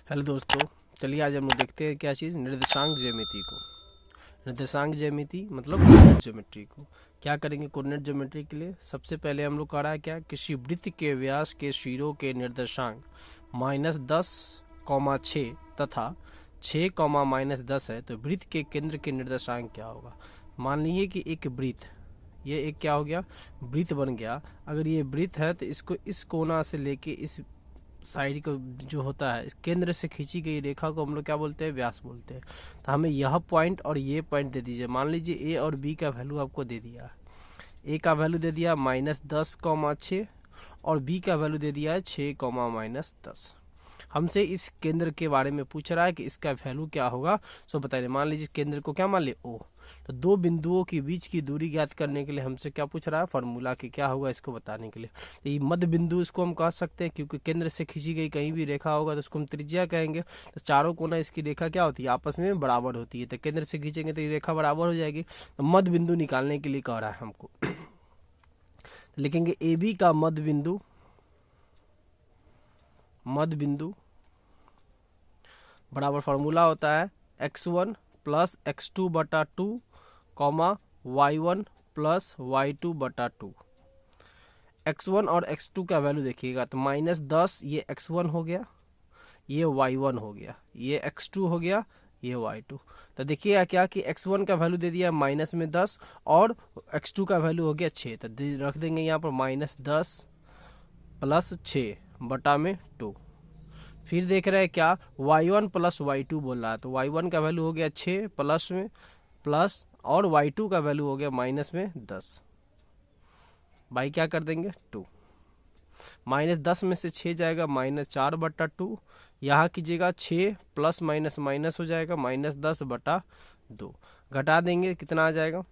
Hello दोस्तों, चलिए आज हम लोग देखते हैं क्या चीज़, निर्देशांक ज्यामिति को। निर्देशांक ज्यामिति मतलब कोऑर्डिनेट ज्योमेट्री को। क्या करेंगे कोऑर्डिनेट ज्योमेट्री के लिए? सबसे पहले हम लोग कर रहा है क्या, किसी वृत्त के व्यास के सिरों के निर्देशांक -10, 6 तथा 6, -10 है, तो वृत्त के केंद्र के निर्देशांक क्या होगा। मान लीजिए कि एक वृत्त, ये एक क्या हो गया, वृत्त बन गया। अगर ये वृत्त है तो इसको इस कोना से लेके इस साइड को जो होता है, इस केंद्र से खींची गई रेखा को हम लोग क्या बोलते हैं, व्यास बोलते हैं। तो हमें यह पॉइंट और ये पॉइंट दे दीजिए। मान लीजिए ए और बी का वैल्यू आपको दे दिया, ए का वैल्यू दे दिया -10, 6 और बी का वैल्यू दे दिया है 6, -10। हमसे इस केंद्र के बारे में पूछ रहा है कि इसका वैल्यू क्या होगा, सो बताइए। मान लीजिए केंद्र को क्या मान लिया, ओ। तो दो बिंदुओं के बीच की दूरी ज्ञात करने के लिए हमसे क्या पूछ रहा है, फॉर्मूला कि क्या होगा इसको बताने के लिए। तो ये मध्य बिंदु इसको हम कह सकते हैं, क्योंकि केंद्र से खींची गई कहीं भी रेखा होगा तो उसको हम त्रिज्या कहेंगे। तो चारों कोना इसकी रेखा क्या होती है, आपस में बराबर होती है। तो केंद्र से खींचेंगे तो ये रेखा बराबर हो जाएगी। तो मध्य बिंदु निकालने के लिए कह रहा है हमको। तो लिखेंगे ए बी का मध्य बिंदु, मध्य बिंदु बराबर फॉर्मूला होता है x1 + x2/2, y1 + y2/2। x1 और x2 का वैल्यू देखिएगा, तो -10 ये x1 हो गया, ये y1 हो गया, ये x2 हो गया, ये y2। तो देखिएगा क्या कि x1 का वैल्यू दे दिया -10 और x2 का वैल्यू हो गया 6। तो रख देंगे यहाँ पर -10 + 6/2। फिर देख रहे हैं क्या, y1 + y2 बोल रहा है। तो y1 का वैल्यू हो गया 6 प्लस में प्लस, और y2 का वैल्यू हो गया -10। बाई क्या कर देंगे 2। -10 में से 6 जाएगा -4/2। यहाँ कीजिएगा 6 प्लस माइनस माइनस हो जाएगा -10/2। घटा देंगे कितना आ जाएगा,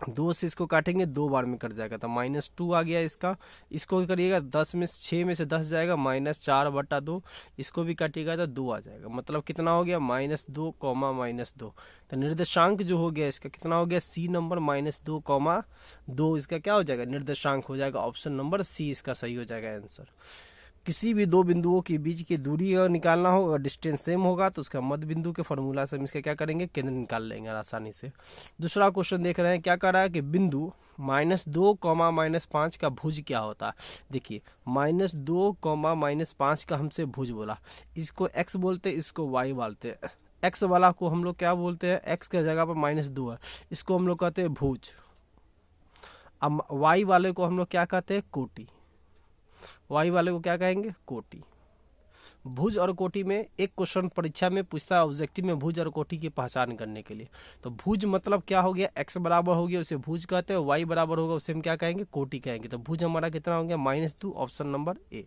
2 से इसको काटेंगे 2 बार में कट जाएगा, तो -2 आ गया इसका। इसको करिएगा 10 में 6 में से 10 जाएगा -4/2। इसको भी काटिएगा तो 2 आ जाएगा। मतलब कितना हो गया, -2, -2। तो निर्देशांक जो हो गया इसका कितना हो गया, सी नंबर -2, 2 इसका क्या हो जाएगा, निर्देशांक हो जाएगा। ऑप्शन नंबर सी इसका सही हो जाएगा आंसर। किसी भी दो बिंदुओं के बीच की दूरी अगर निकालना हो, अगर डिस्टेंस सेम होगा तो उसका मध्य बिंदु के फॉर्मूला से हम इसका क्या करेंगे, केंद्र निकाल लेंगे आसानी से। दूसरा क्वेश्चन देख रहे हैं, क्या कर रहा है कि बिंदु -2, -5 का भुज क्या होता है। देखिए -2, -5 का हमसे भुज बोला, इसको x बोलते हैं, इसको y बोलते हैं। x वाला को हम लोग क्या बोलते हैं, x के जगह पर -2 है, इसको हम लोग कहते हैं भुज। अब y वाले को हम लोग क्या कहते हैं, कोटि। वाई वाले को क्या कहेंगे, कोटि। भुज और कोटि में एक क्वेश्चन परीक्षा में पूछता है ऑब्जेक्टिव में, भुज और कोटि की पहचान करने के लिए। तो भुज मतलब क्या हो गया, x बराबर हो गया उसे भुज कहते हैं, y बराबर होगा उसे हम क्या कहेंगे, कोटि कहेंगे। तो भुज हमारा कितना हो गया, -2, ऑप्शन नंबर ए।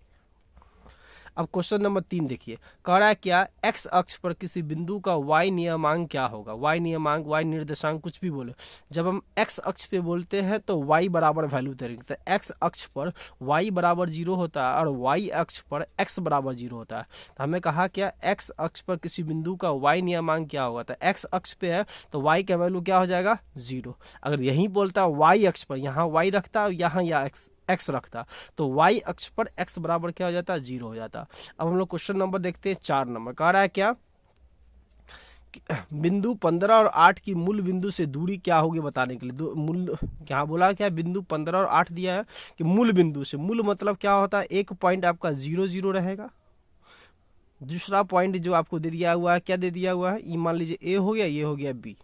अब क्वेश्चन नंबर 3 देखिए, कह रहा है क्या, x अक्ष पर किसी बिंदु का y नियमांक क्या होगा। y नियमांक, y निर्देशांक कुछ भी बोले, जब हम x अक्ष पे बोलते हैं तो y बराबर वैल्यू देंगे। तो x अक्ष पर y बराबर 0 होता है और y अक्ष पर x बराबर 0 होता है। तो हमें कहा क्या, x अक्ष पर किसी बिंदु का y नियमांक क्या होगा। तो x अक्ष पे है तो y का वैल्यू क्या हो जाएगा, 0। अगर यही बोलता है y अक्ष पर, यहाँ y रखता है, यहाँ या x रखता, तो y अक्ष पर x बराबर क्या हो जाता है, 0 हो जाता। अब हम लोग क्वेश्चन नंबर देखते हैं 4 नंबर। कह रहा है क्या, बिंदु 15 और 8 की मूल बिंदु से दूरी क्या होगी बताने के लिए। मूल क्या बोला, क्या बिंदु 15 और 8 दिया है कि मूल बिंदु से, मूल मतलब क्या होता है, एक पॉइंट आपका 0, 0 रहेगा। दूसरा पॉइंट जो आपको दे दिया हुआ है, क्या दे दिया हुआ है, ये मान लीजिए ए हो गया, ये हो गया बी,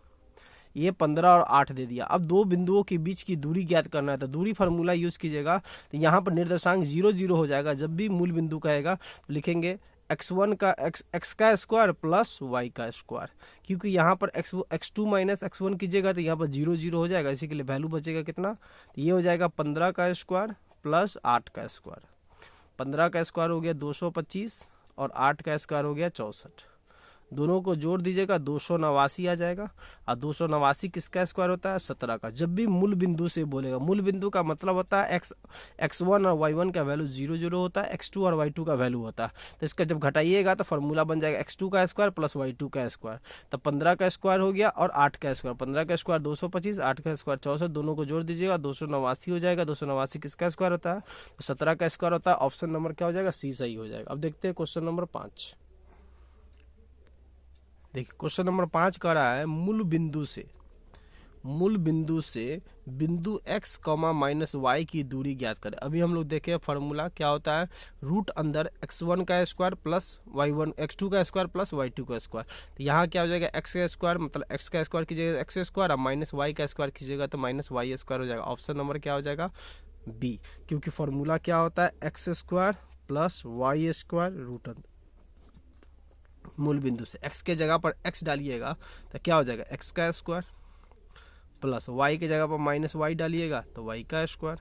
ये 15 और 8 दे दिया। अब दो बिंदुओं के बीच की दूरी ज्ञात करना है, तो दूरी फार्मूला यूज कीजिएगा। तो यहाँ पर निर्देशांक 0, 0 हो जाएगा। जब भी मूल बिंदु कहेगा तो लिखेंगे x1 का x का स्क्वायर प्लस y का स्क्वायर, क्योंकि यहाँ पर x2 - x1 कीजिएगा तो यहाँ पर 0, 0 हो जाएगा। इसी के लिए वैल्यू बचेगा कितना, तो ये हो जाएगा 15 का स्क्वायर प्लस 8 का स्क्वायर। 15 का स्क्वायर हो गया 225 और 8 का स्क्वायर हो गया 64। दोनों को जोड़ दीजिएगा 289 आ जाएगा। और 289 किसका स्क्वायर होता है, 17 का। जब भी मूल बिंदु से बोलेगा, मूल बिंदु का मतलब होता है x1 और y1 का वैल्यू 0, 0 होता है, x2 और y2 का वैल्यू होता है। तो इसका जब घटाइएगा तो फॉर्मूला बन जाएगा x2 का स्क्वायर प्लस y2 का स्क्वायर। तो 15 का स्क्वायर हो गया और 8 का स्क्वायर। 15 का स्क्वायर 225, 8 का स्क्वायर 64, दोनों को जोड़ दीजिएगा 289 हो जाएगा। 289 किसका स्क्वायर होता है, तो 17 का स्क्वायर होता है। ऑप्शन नंबर क्या हो जाएगा, सी सही हो जाएगा। अब देखते हैं क्वेश्चन नंबर 5। देखिए क्वेश्चन नंबर 5 कह रहा है मूल बिंदु से बिंदु x कॉमा माइनस वाई की दूरी ज्ञात करें। अभी हम लोग देखे फॉर्मूला क्या होता है, रूट अंदर x1 का स्क्वायर प्लस y1 x2 का स्क्वायर प्लस y2 का स्क्वायर। तो यहाँ क्या हो जाएगा, x का स्क्वायर मतलब x का स्क्वायर कीजिएगा x स्क्वायर और माइनस y का स्क्वायर कीजिएगा तो माइनस y स्क्वायर हो जाएगा। ऑप्शन नंबर क्या हो जाएगा, बी, क्योंकि फॉर्मूला क्या होता है x square plus y square root अंदर मूल बिंदु से। x के जगह पर x डालिएगा तो क्या हो जाएगा, x का स्क्वायर प्लस y की जगह पर माइनस वाई डालिएगा तो y का स्क्वायर।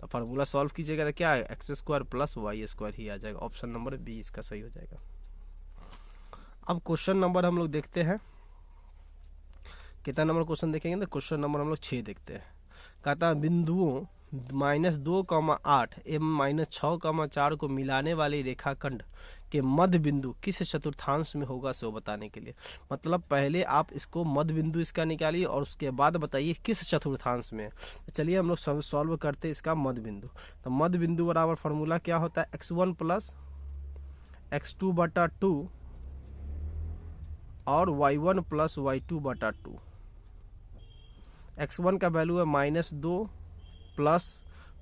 तो फार्मूला सॉल्व कीजिएगा तो क्या है, X square plus Y square ही आ जाएगा। ऑप्शन नंबर बी इसका सही हो जाएगा। अब क्वेश्चन नंबर हम लोग देखते हैं, कितना नंबर क्वेश्चन देखेंगे तो क्वेश्चन नंबर हम लोग 6 देखते हैं। कहता है बिंदुओं -2,8 एवं -6,4 को मिलाने वाली रेखाखंड के मध्य बिंदु किस चतुर्थांश में होगा सो बताने के लिए। मतलब पहले आप इसको मध्य बिंदु इसका निकालिए और उसके बाद बताइए किस चतुर्थांश में। तो चलिए हम लोग सॉल्व करते हैं इसका मध्य बिंदु। तो मध्य बिंदु बराबर फॉर्मूला क्या होता है, x1 प्लस x2 बटा 2 और y1 प्लस y2 बटा 2। x1 का वैल्यू है -2 प्लस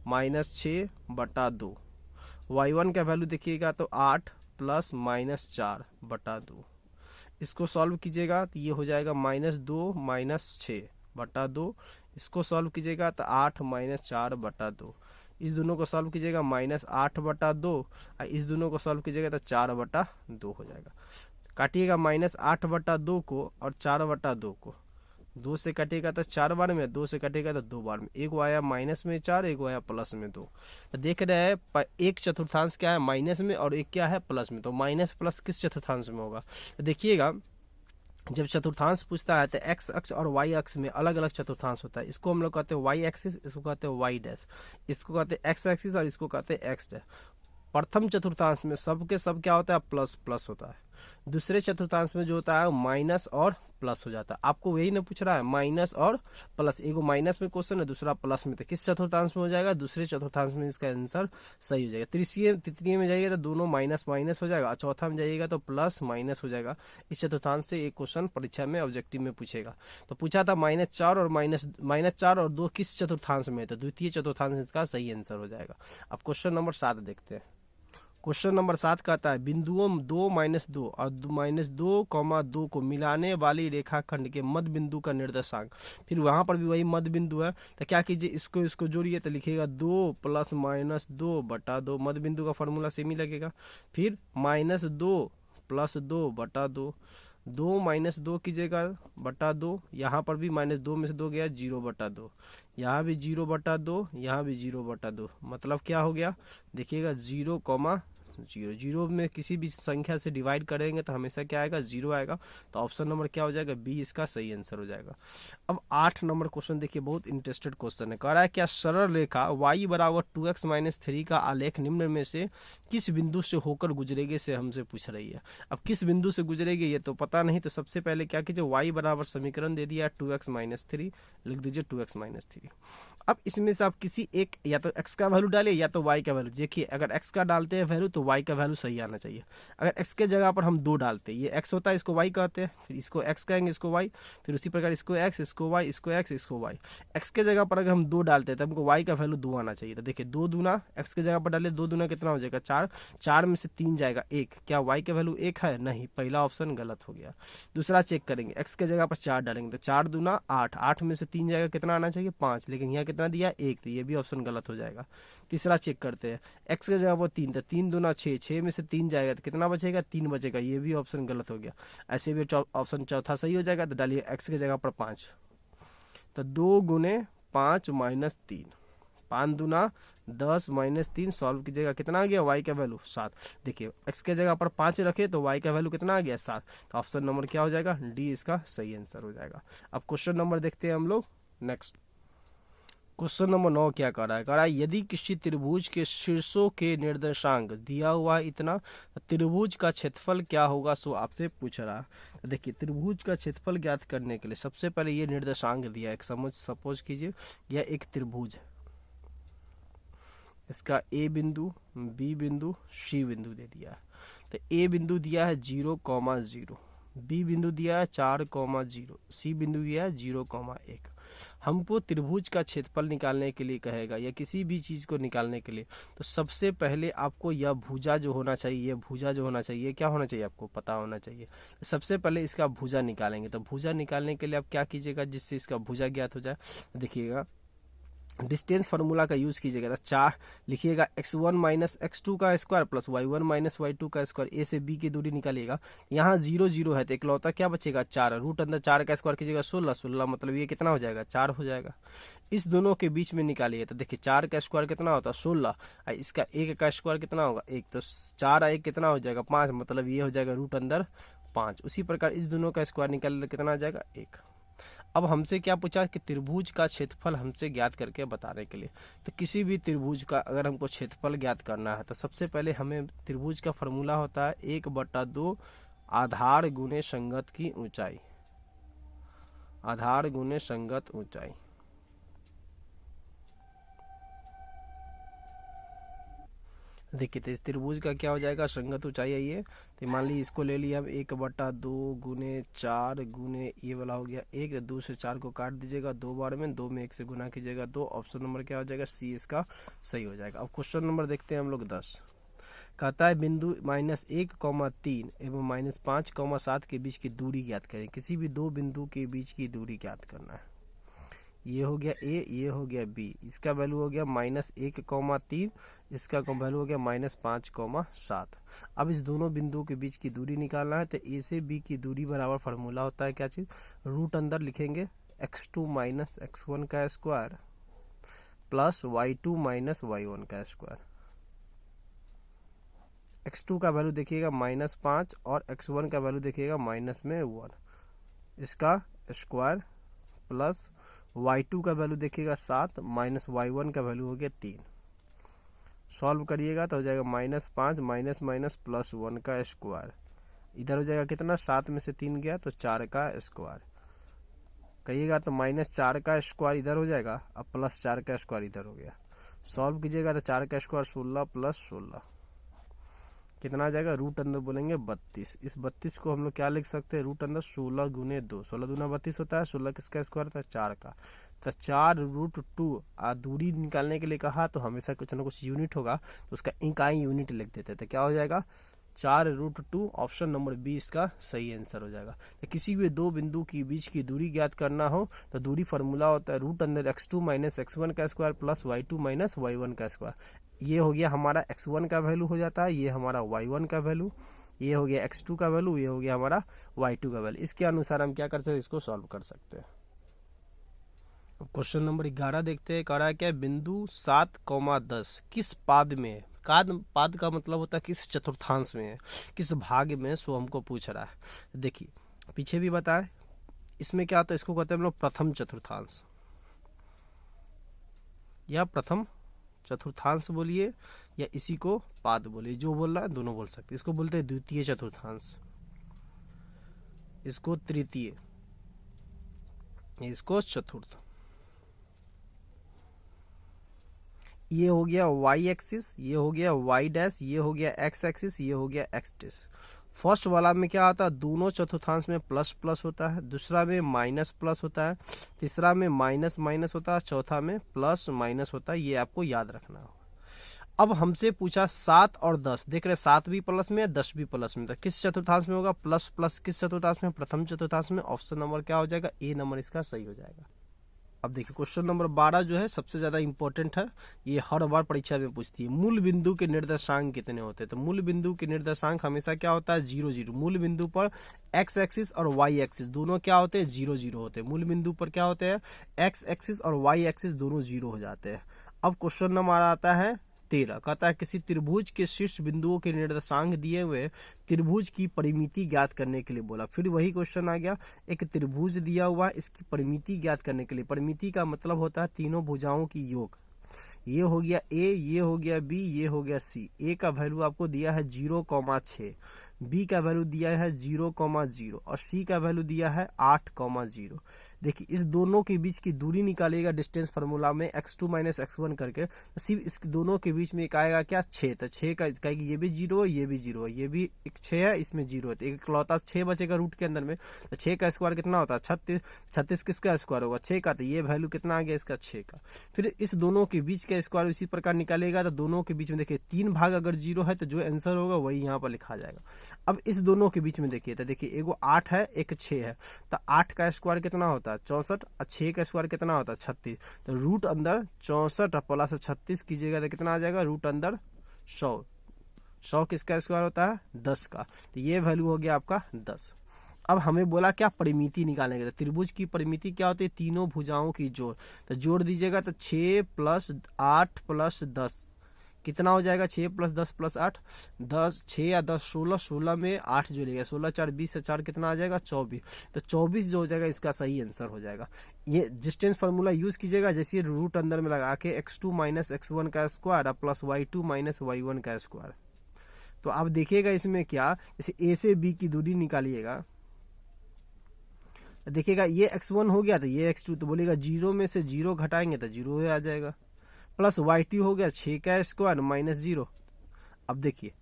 -6 बटा 2। y1 का वैल्यू देखिएगा तो 8 प्लस -4 बटा 2। इसको सॉल्व कीजिएगा तो ये हो जाएगा -2 -6 बटा 2। इसको सॉल्व कीजिएगा तो 8 -4 बटा 2। इस दोनों को सॉल्व कीजिएगा -8 बटा 2 और इस दोनों को सॉल्व कीजिएगा तो 4 बटा 2 हो जाएगा। काटिएगा -8 बटा 2 को और 4 बटा 2 को, 2 से कटेगा तो 4 बार में, 2 से कटेगा तो 2 बार में। एक आया माइनस में 4, एक आया प्लस में 2। तो देख रहे हैं एक चतुर्थांश क्या है माइनस में और एक क्या है प्लस में। तो माइनस प्लस किस चतुर्थांश में होगा, तो देखिएगा जब चतुर्थांश पूछता है तो एक्स अक्ष और वाई अक्ष में अलग अलग चतुर्थांश होता है। इसको हम लोग कहते हैं वाई एक्सिस, इसको कहते हैं वाई डैश, इसको कहते हैं एक्स एक्सिस और इसको कहते हैं एक्स डैश। प्रथम चतुर्थांश में सबके सब क्या होता है, प्लस प्लस होता है। दूसरे चतुर्थांश में जो होता है माइनस और प्लस हो जाता है। आपको यही ना पूछ रहा है माइनस और प्लस, एगो माइनस में क्वेश्चन है दूसरा प्लस में, तो किस चतुर्थांश में हो जाएगा, दूसरे चतुर्थांश में इसका आंसर सही हो जाएगा। तृतीय में जाइएगा तो दोनों माइनस माइनस हो जाएगा और चौथा में जाइएगा तो प्लस माइनस हो जाएगा। इस चतुर्थांश से एक क्वेश्चन परीक्षा में ऑब्जेक्टिव में पूछेगा। तो पूछा था -4 और -4 और 2 किस चतुर्थांश में है, तो द्वितीय चतुर्थांश इसका सही आंसर हो जाएगा। अब क्वेश्चन नंबर 7 देखते हैं। क्वेश्चन नंबर 7 कहता है बिंदुओं 2 -2 और -2,2 को मिलाने वाली रेखाखंड के मध्य बिंदु का निर्देशांक। फिर वहां पर भी वही मध्य बिंदु है तो क्या कीजिए, इसको जोड़िए तो लिखिएगा 2 प्लस -2 बटा 2। मध्य बिंदु का फॉर्मूला सेम ही लगेगा। फिर -2 प्लस 2 बटा 2, 2 -2 कीजिएगा बटा 2। यहाँ पर भी -2 में से 2 गया 0 बटा 2, यहाँ भी 0 बटा 2, यहाँ भी 0 बटा 2। मतलब क्या हो गया, देखिएगा 0,0 में किसी भी संख्या से डिवाइड करेंगे तो हमेशा क्या आएगा, 0 आएगा। तो ऑप्शन नंबर क्या हो जाएगा, बी इसका सही आंसर हो जाएगा। अब 8 नंबर क्वेश्चन देखिए, बहुत इंटरेस्टेड क्वेश्चन है। कह रहा है क्या सरल रेखा y बराबर 2x - 3 का आलेख निम्न में से किस बिंदु से होकर गुजरेगी से हमसे पूछ रही है। अब किस बिंदु से गुजरेगी ये तो पता नहीं, तो सबसे पहले क्या कीजिए, y बराबर समीकरण दे दिया 2x - 3, लिख दीजिए 2x - 3। अब इसमें से आप किसी एक, या तो x का वैल्यू डालिए या तो y का वैल्यू। देखिए अगर x का डालते हैं वैल्यू तो y का वैल्यू सही आना चाहिए। अगर x के जगह पर हम 2 डालते हैं, ये x होता है इसको y कहते हैं, फिर इसको x कहेंगे इसको y, फिर उसी प्रकार इसको x इसको y इसको x इसको y। x के जगह पर अगर हम 2 डालते हैं तो हमको y का वैल्यू 2 आना चाहिए। तो देखिए 2 दूना, x के जगह पर डाले 2 दूना कितना हो जाएगा 4, 4 में से 3 जाएगा 1। क्या y का वैल्यू 1 है, नहीं, पहला ऑप्शन गलत हो गया। दूसरा चेक करेंगे, x के जगह पर 4 डालेंगे तो 4 दूना 8, 8 में से 3 जाएगा कितना आना चाहिए 5, लेकिन यहाँ कितना दिया 1, तो ये भी ऑप्शन गलत हो जाएगा। तीसरा चेक करते हैं, x के जगह पर 3, तो 3 दूना 6, 6 में से 3 जाएगा तो कितना बचेगा 3 बचेगा, ये भी ऑप्शन गलत हो गया। ऐसे भी ऑप्शन चौथा सही हो जाएगा। तो डालिए x के जगह पर 5, तो 2 गुने 5 माइनस 3, 5 दूना 10 माइनस 3, सॉल्व कीजिएगा कितना आ गया y का वैल्यू 7। देखिए x के जगह पर 5 रखे तो y का वैल्यू कितना आ गया 7। तो ऑप्शन नंबर क्या हो जाएगा, डी इसका सही आंसर हो जाएगा। अब क्वेश्चन नंबर देखते हैं हम लोग नेक्स्ट। क्वेश्चन नंबर 9 क्या कर रहा है, कह रहा है यदि किसी त्रिभुज के शीर्षों के निर्देशांक दिया हुआ है इतना, त्रिभुज का क्षेत्रफल क्या होगा सो आपसे पूछ रहा है। तो देखिए त्रिभुज का क्षेत्रफल ज्ञात करने के लिए सबसे पहले ये निर्देशांक दिया है। सपोज कीजिए यह एक त्रिभुज है, इसका ए बिंदु, बी बिंदु, सी बिंदु दे दिया है। तो ए बिंदु दिया है 0,0, बी बिंदु दिया है 4,0, सी बिंदु दिया है 0,1। हमको त्रिभुज का क्षेत्रफल निकालने के लिए कहेगा या किसी भी चीज को निकालने के लिए, तो सबसे पहले आपको यह भुजा जो होना चाहिए, ये भुजा जो होना चाहिए क्या होना चाहिए, आपको पता होना चाहिए। सबसे पहले इसका भुजा निकालेंगे, तो भुजा निकालने के लिए आप क्या कीजिएगा, जिससे इसका भुजा ज्ञात हो जाए, देखिएगा डिस्टेंस फार्मूला का यूज कीजिएगा। तो 4 लिखिएगा, x1 माइनस x2 का square plus y1 minus y2 का स्क्वायर, ए से बी की दूरी निकालिएगा। यहाँ 0 0 है तो इकलौता क्या बचेगा, 4। रूट अंदर 4 का स्क्वायर कीजिएगा 16, 16 मतलब ये कितना हो जाएगा, 4 हो जाएगा। इस दोनों के बीच में निकालिए, तो देखिए 4 का स्क्वायर कितना होता है 16, और इसका 1 का स्क्वायर कितना होगा 1, तो 4 और 1 कितना हो जाएगा 5, मतलब ये हो जाएगा रूट अंदर 5। उसी प्रकार इस दोनों का स्क्वायर निकाले तो कितना आ जाएगा 1। अब हमसे क्या पूछा कि त्रिभुज का क्षेत्रफल हमसे ज्ञात करके बताने के लिए, तो किसी भी त्रिभुज का अगर हमको क्षेत्रफल ज्ञात करना है तो सबसे पहले हमें त्रिभुज का फॉर्मूला होता है 1/2 आधार गुणे संगत की ऊंचाई, आधार गुणे संगत ऊंचाई। देखिए त्रिभुज का क्या हो जाएगा, संगत ऊंचाई है ये, तो मान लीजिए इसको ले लिया हम 1/2 गुने 4 गुने ये वाला हो गया 1, 2 से 4 को काट दीजिएगा 2 बार में, 2 में 1 से गुना कीजिएगा 2। ऑप्शन नंबर क्या हो जाएगा, सी इसका सही हो जाएगा। अब क्वेश्चन नंबर देखते हैं हम लोग 10। कहता है बिंदु -1,3 एवं -5,7 के बीच की दूरी ज्ञात करें। किसी भी दो बिंदु के बीच की दूरी ज्ञात करना है। ये हो गया ए, ये हो गया बी, इसका वैल्यू हो गया -1,3, इसका वैल्यू हो गया -5,7। अब इस दोनों बिंदुओं के बीच की दूरी निकालना है, तो ए से बी की दूरी बराबर फार्मूला होता है क्या चीज, रूट अंदर लिखेंगे x2 माइनस x1 का square plus y2 minus y1 का स्क्वायर। x2 का वैल्यू देखिएगा -5 और x1 का वैल्यू देखिएगा -1, इसका स्क्वायर प्लस y2 का वैल्यू देखिएगा 7 माइनस y1 का वैल्यू हो गया 3। सॉल्व करिएगा तो हो जाएगा -5 माइनस माइनस +1 का स्क्वायर, इधर हो जाएगा कितना, 7 में से 3 गया तो 4 का स्क्वायर कहिएगा, तो -4 का स्क्वायर इधर हो जाएगा, अब +4 का स्क्वायर इधर हो गया। सॉल्व कीजिएगा तो 4 का स्क्वायर 16 + 16 कितना आ जाएगा, रूट अंदर बोलेंगे 32। इस 32 को हम लोग क्या लिख सकते हैं, रूट अंदर 16 गुने 2, 16 दूना 32 होता है, 16 किसका स्क्वायर था 4 का, तो 4√2। दूरी निकालने के लिए कहा तो हमेशा कुछ ना कुछ यूनिट होगा, तो उसका इकाई यूनिट लिख देते थे, क्या हो जाएगा 4√2। ऑप्शन नंबर बी इसका सही आंसर हो जाएगा। तो किसी भी दो बिंदु के बीच की दूरी ज्ञात करना हो तो दूरी फार्मूला होता है रूट अंदर x2 माइनस x1 का square plus y2 minus y1 का स्क्वायर। ये हो गया हमारा x1 का वैल्यू हो जाता है, ये हमारा y1 का वैल्यू, ये हो गया x2 का वैल्यू, ये हो गया हमारा y2 का वैल्यू। इसके अनुसार हम क्या कर सकते हैं, इसको सॉल्व कर सकते हैं। क्वेश्चन नंबर 11 देखते हैं। कह रहा है क्या, बिंदु 7,10 किस पाद में है। पाद का मतलब होता है किस चतुर्थांश में है, किस भाग में, सो हमको पूछ रहा है। देखिए पीछे भी बताए, इसमें क्या होता है, इसको कहते हैं हम लोग प्रथम चतुर्थांश या प्रथम चतुर्थांश बोलिए या इसी को पाद बोलिए, जो बोल रहा है दोनों बोल सकते। इसको बोलते हैं द्वितीय चतुर्थांश, इसको तृतीय, इसको चतुर्थ। ये हो गया y एक्सिस, ये हो गया y डैश, ये हो गया x एक्सिस, ये हो गया x डैश। फर्स्ट वाला में क्या आता है, दोनों चतुर्थांश में प्लस प्लस होता है, दूसरा में माइनस प्लस होता है, तीसरा में माइनस माइनस होता है, चौथा में प्लस माइनस होता है। ये आपको याद रखना हो। अब हमसे पूछा 7 और 10, देख रहे 7 भी प्लस में 10 भी प्लस में, तो किस चतुर्थांश में होगा, प्लस प्लस किस चतुर्थांश में, प्रथम चतुर्थांश में। ऑप्शन नंबर क्या हो जाएगा, ए नंबर इसका सही हो जाएगा। अब देखिए क्वेश्चन नंबर 12 जो है सबसे ज्यादा इंपॉर्टेंट है, ये हर बार परीक्षा में पूछती है। मूल बिंदु के निर्देशांक कितने होते हैं, तो मूल बिंदु के निर्देशांक हमेशा क्या होता है 0 0। मूल बिंदु पर x एक्सिस और y एक्सिस दोनों क्या होते हैं 0 0 होते हैं। मूल बिंदु पर क्या होते हैं, x एक्सिस और y एक्सिस दोनों 0 हो जाते हैं। अब क्वेश्चन नंबर आता है 13, कहता है किसी त्रिभुज के शीर्ष बिंदुओं के निर्देशांक दिए हुए त्रिभुज की परिमिति ज्ञात करने के लिए बोला। फिर वही क्वेश्चन आ गया, एक त्रिभुज दिया हुआ है, इसकी परिमिति ज्ञात करने के लिए। परिमिति का मतलब होता है तीनों भुजाओं की योग, ये हो गया ए, ये हो गया बी, ये हो गया सी। ए का वैल्यू आपको दिया है 0,6, बी का वैल्यू दिया है 0,0 और सी का वैल्यू दिया है 8,0। देखिए इस दोनों के बीच की दूरी निकालिएगा डिस्टेंस फार्मूला में x2 माइनस x1 करके, तो सिर्फ इस दोनों के बीच में एक आएगा क्या 6, तो 6 का कहेगी ये भी 0 है, ये भी 0 है, ये भी एक 6 है, इसमें 0 है, तो एक इकलौता 6 बचेगा रूट के अंदर में। तो 6 का स्क्वायर कितना होता है 36, 36 किसका स्क्वायर होगा 6 का, तो ये वैल्यू कितना आ गया इसका 6 का। फिर इस दोनों के बीच का स्क्वायर इसी प्रकार निकालेगा, तो दोनों के बीच में देखिए 3 भाग अगर 0 है तो जो आंसर होगा वही यहाँ पर लिखा जाएगा। अब इस दोनों के बीच में देखिए, तो देखिए एगो 8 है एक 6 है, तो 8 का स्क्वायर कितना होता है 64 और 6 का स्क्वायर कितना होता है 36, तो रूट अंदर 64 प्लस 36 कीजिएगा तो कितना आ जाएगा रूट अंदर 100। 100 किसका स्क्वायर होता है 10 का, तो ये वैल्यू हो गया आपका 10। अब हमें बोला क्या परिमिति निकालने के, तो त्रिभुज की परिमिति क्या होती है तीनों भुजाओं की जोड़, तो जोड़ दीजिएगा तो 6 प्लस 8 प्लस 10 कितना हो जाएगा 6 प्लस 10 प्लस 8, 10 6 या 10 16, 16 में 8 जोड़िएगा 16 4 20 से 4 कितना आ जाएगा 24, तो 24 जो हो जाएगा इसका सही आंसर हो जाएगा। ये डिस्टेंस फार्मूला यूज कीजिएगा, जैसे रूट अंदर में लगा के x2 माइनस x1 का square plus y2 minus y1 का स्क्वायर। तो आप देखिएगा इसमें क्या, जैसे a से b की दूरी निकालिएगा, देखिएगा ये x1 हो गया तो ये x2, तो बोलेगा 0 में से 0 घटाएंगे तो 0 आ जाएगा, प्लस y2 हो गया 6 का स्क्वायर माइनस 0। अब देखिए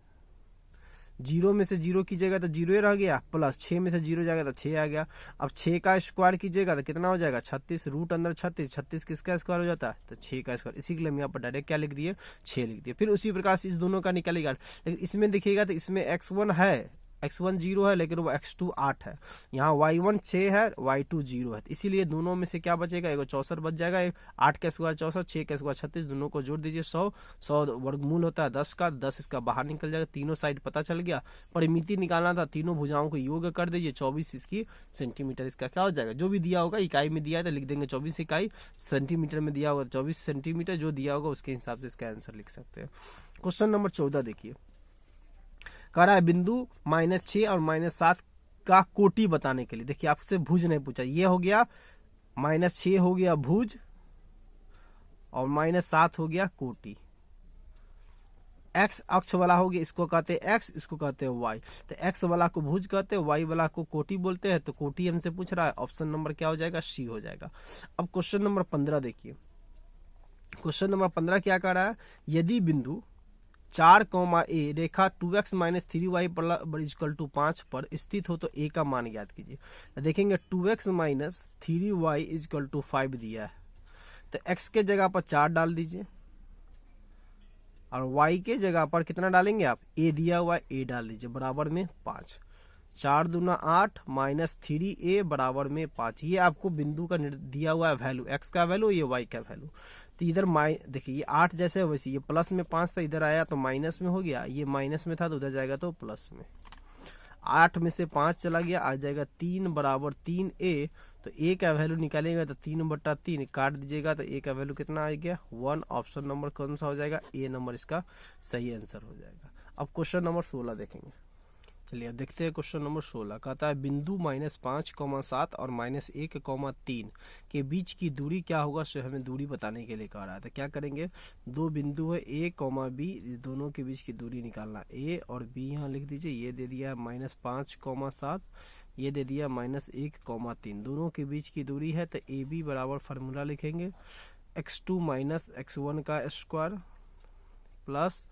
0 में से 0 कीजिएगा तो 0 रह गया, प्लस 6 में से 0 जाएगा तो 6 आ गया। अब 6 का स्क्वायर कीजिएगा तो कितना हो जाएगा 36, रूट अंदर 36, 36 किसका स्क्वायर हो जाता है तो 6 का स्क्वायर, इसी के लिए हम यहाँ पर डायरेक्ट क्या लिख दिए 6 लिख दिए। फिर उसी प्रकार से इस दोनों का निकालेगा, लेकिन इसमें देखिएगा तो इसमें x1 है, x1 0 है लेकिन वो x2 8 है, यहाँ y1 6 है y2 0 है, इसीलिए दोनों में से क्या बचेगा एगो 64 बच जाएगा, 8 का स्क्वायर 64, 6 का स्क्वायर 36, दोनों को जोड़ दीजिए 100, 100 वर्गमूल होता है 10 का, 10 इसका बाहर निकल जाएगा, तीनों साइड पता चल गया। परिमिति निकालना था, तीनों भुजाओं को योग कर दीजिए 24 इसकी सेंटीमीटर, इसका क्या हो जाएगा जो भी दिया होगा इकाई में दिया है तो लिख देंगे 24 इकाई, सेंटीमीटर में दिया होगा 24 सेंटीमीटर, जो दिया होगा उसके हिसाब से इसका आंसर लिख सकते हैं। क्वेश्चन नंबर 14 देखिए, कह रहा है बिंदु -6 और -7 का कोटि बताने के लिए। देखिए आपसे भुज नहीं पूछा, ये हो गया -6 हो गया भुज और -7 हो गया कोटि। एक्स अक्ष वाला हो गया, इसको कहते हैं एक्स, इसको कहते हैं वाई, तो एक्स वाला को भुज कहते हैं, वाई वाला को कोटि बोलते हैं, तो कोटि हमसे पूछ रहा है, ऑप्शन नंबर क्या हो जाएगा सी हो जाएगा। अब क्वेश्चन नंबर 15 देखिए, क्वेश्चन नंबर 15 क्या कह रहा है, यदि बिंदु 4, a रेखा 2x minus 3y equal to 5 पर स्थित हो तो a का मान ज्ञात कीजिए। तो देखेंगे 2x minus 3y equal to 5 दिया है, तो x के जगह पर 4 डाल दीजिए और y के जगह पर कितना डालेंगे आप, a दिया हुआ है a डाल दीजिए बराबर में 5, 4 दूना 8 माइनस 3a बराबर में 5। ये आपको बिंदु का दिया हुआ है वैल्यू, x का वैल्यू ये y का वैल्यू, तो इधर देखिए ये 8 जैसे वैसे ये प्लस में 5 था, इधर आया तो माइनस में हो गया, ये माइनस में था तो उधर जाएगा तो प्लस में, 8 में से 5 चला गया, आ जाएगा 3 बराबर 3a, तो a का वैल्यू निकालेगा तो 3/3 काट दीजिएगा तो a का वैल्यू कितना आ गया 1। ऑप्शन नंबर कौन सा हो जाएगा, ए नंबर इसका सही आंसर हो जाएगा। अब क्वेश्चन नंबर 16 देखेंगे, चलिए अब देखते हैं क्वेश्चन नंबर 16। कहता है बिंदु -5, 7 और -1, 3 के बीच की दूरी क्या होगा, सो हमें दूरी बताने के लिए कह रहा है। तो क्या करेंगे, दो बिंदु है a, b, दोनों के बीच की दूरी निकालना, a और b यहाँ लिख दीजिए, ये दे दिया -5, 7, ये दे दिया -1, 3, दोनों के बीच की दूरी है, तो ए बी बराबर फार्मूला लिखेंगे x2 माइनस x1 का square plus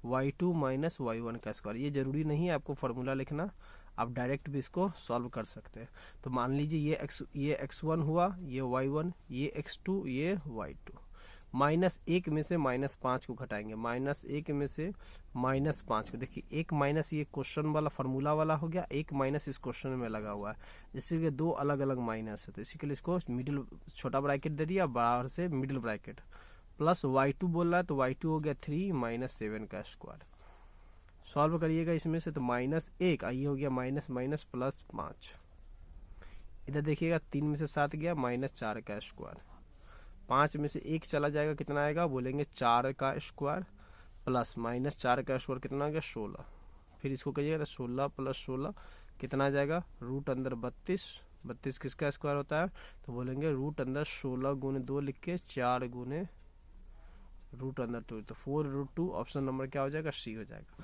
y2 minus y1 का स्क्वायर। ये जरूरी नहीं है आपको फार्मूला लिखना, आप डायरेक्ट भी इसको सॉल्व कर सकते हैं। तो मान लीजिए ये x1 हुआ, ये y1, ये x2, ये y2, -1 में से -5 को घटाएंगे, -1 में से -5 को, देखिए एक माइनस ये क्वेश्चन वाला फार्मूला वाला हो गया, एक माइनस इस क्वेश्चन में लगा हुआ है, इसीलिए दो अलग अलग माइनस है, तो इसी के लिए इसको मिडिल छोटा ब्रैकेट दे दिया, बाहर से मिडिल ब्रैकेट, प्लस y2 बोल रहा है तो y2 हो गया 3 -7 का स्क्वायर। सॉल्व करिएगा इसमें से तो -1, ये हो गया माइनस प्लस 5, इधर देखिएगा 3 में से 7 गया -4 का स्क्वायर, 5 में से 1 चला जाएगा, कितना आएगा बोलेंगे 4 का स्क्वायर प्लस -4 का स्क्वायर कितना आ गया 16, फिर इसको कहिएगा तो 16 प्लस 16 कितना आ जाएगा रूट अंदर 32, 32 किसका स्क्वायर होता है, तो बोलेंगे रूट अंदर 16 गुने 2 लिख के 4 गुने √2, तो 4√2 ऑप्शन नंबर क्या हो जाएगा, सी हो जाएगा।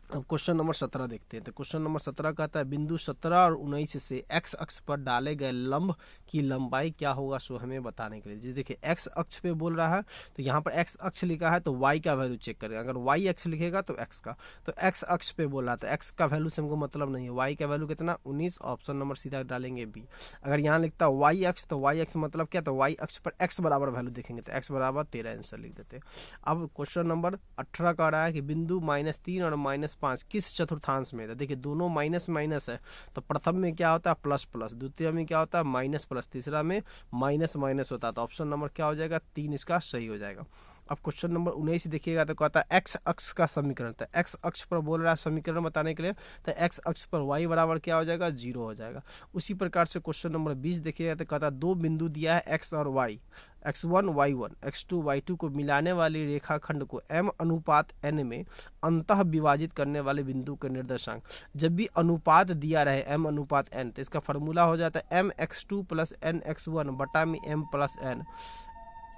अब क्वेश्चन नंबर 17 देखते हैं। तो क्वेश्चन नंबर 17 कहता है बिंदु 17 और 19 से एक्स अक्ष पर डाले गए लंब की लंबाई क्या होगा, सो हमें बताने के लिए। जी देखिए एक्स अक्ष पे बोल रहा है, तो यहाँ पर एक्स अक्ष लिखा है तो वाई का वैल्यू चेक करेगा। अगर वाई अक्ष लिखेगा तो एक्स का, तो एक्स अक्ष पे बोल रहा था, एक्स का वैल्यू से हमको मतलब नहीं है। वाई का वैल्यू कितना 19, ऑप्शन नंबर सीधा डालेंगे बी। अगर यहाँ लिखता है वाई अक्ष, तो वाई अक्ष मतलब क्या, तो वाई अक्ष पर एक्स बराबर वैल्यू देखेंगे, तो एक्स बराबर 13 आंसर लिख देते हैं। अब क्वेश्चन नंबर 18 का रहा है कि बिंदु -3 और -5 किस चतुर्थांश में है। देखिए दोनों माइनस माइनस है, तो प्रथम में क्या होता है प्लस प्लस, द्वितीय में क्या होता है माइनस प्लस, तीसरा में माइनस माइनस होता है। तो ऑप्शन नंबर क्या हो जाएगा 3 इसका सही हो जाएगा। अब क्वेश्चन नंबर 19 देखिएगा तो कहता है एक्स अक्ष का समीकरण, तो एक्स अक्ष पर बोल रहा है समीकरण बताने के लिए, तो एक्स अक्ष पर वाई बराबर क्या हो जाएगा 0 हो जाएगा। उसी प्रकार से क्वेश्चन नंबर 20 देखिएगा तो कहता है दो बिंदु दिया है एक्स और Y, x1 y1 x2 y2 को मिलाने वाली रेखाखंड को m अनुपात n में अंतः विभाजित करने वाले बिंदु के निर्देशांक। जब भी अनुपात दिया रहे m अनुपात n, तो इसका फॉर्मूला हो जाता है mx2 प्लस nx1 बटा में m plus n,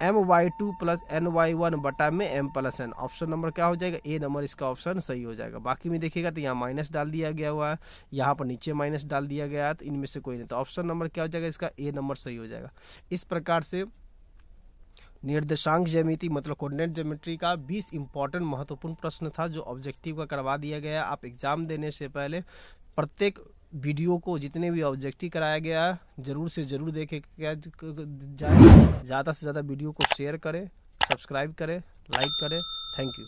my2 plus ny1 बटा में m plus n। Option number क्या हो जाएगा, ए नंबर इसका ऑप्शन सही हो जाएगा। बाकी में देखिएगा तो यहाँ माइनस डाल दिया गया हुआ है, यहाँ पर नीचे माइनस डाल दिया गया है, तो इनमें से कोई नहीं, तो ऑप्शन नंबर क्या हो जाएगा इसका ए नंबर सही हो जाएगा। इस प्रकार से निर्देशांक ज्यामिति मतलब कोऑर्डिनेट ज्योमेट्री का 20 इंपॉर्टेंट महत्वपूर्ण प्रश्न था जो ऑब्जेक्टिव का करवा दिया गया। आप एग्जाम देने से पहले प्रत्येक वीडियो को जितने भी ऑब्जेक्टिव कराया गया है जरूर से जरूर देखे जाए, ज़्यादा से ज़्यादा वीडियो को शेयर करें, सब्सक्राइब करें, लाइक करें। Thank you.